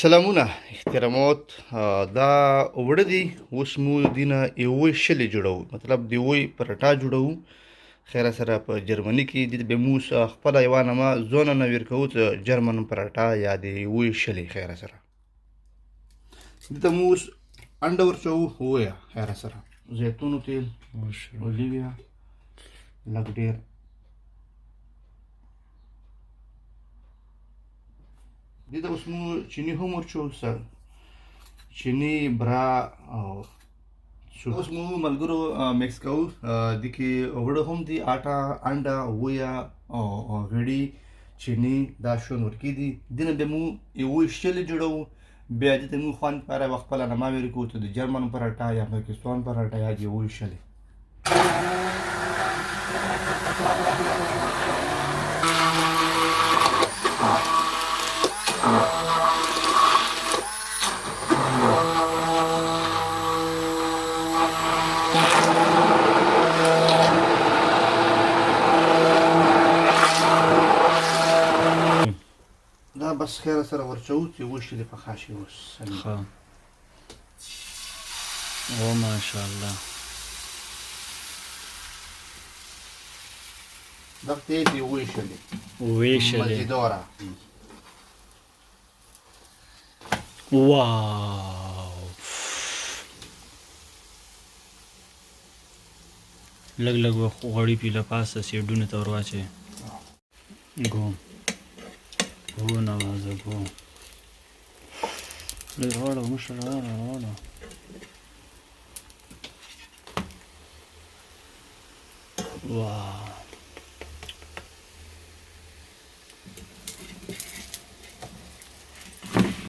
سلامونه احترامات. دا وړه دي اوس مو دینه یوې شلې جوړو، مطلب د یوې پرټا جوړو. خیره سره په جرمني کې د به موس خپل ایوانه ما زونه نه ورکو ته جرمن پرټا یا د یوې شلې. خیره سره د موس انډور چو هویا خیره سره زيتون تیل اولیویا لګ ډیر دې ته اوس مو چینی هم ورچو سر چینی برا او اوس مو ملګرو مکس کوو. د کې وړه هم دي آټا انډا ویا او غړي چینی دا شون ورکی دي دنه د مو یو شل جوړو. بیا دې ته مو خوان پر وخت په لاره ما ورکو ته د جرمن پراټا یا پاکستان پراټا یا دی یو شل. دا بس خیره سره ورچو چې وشلې په خاشي اوس ها او ماشاءالله دا ته دی وشلې مزیدوره. واو لګ لګ غوړی پیله پاسه سیډونه ته ورواچې ګو هو نوازه ګو لږ راوړه مشر راوړه واو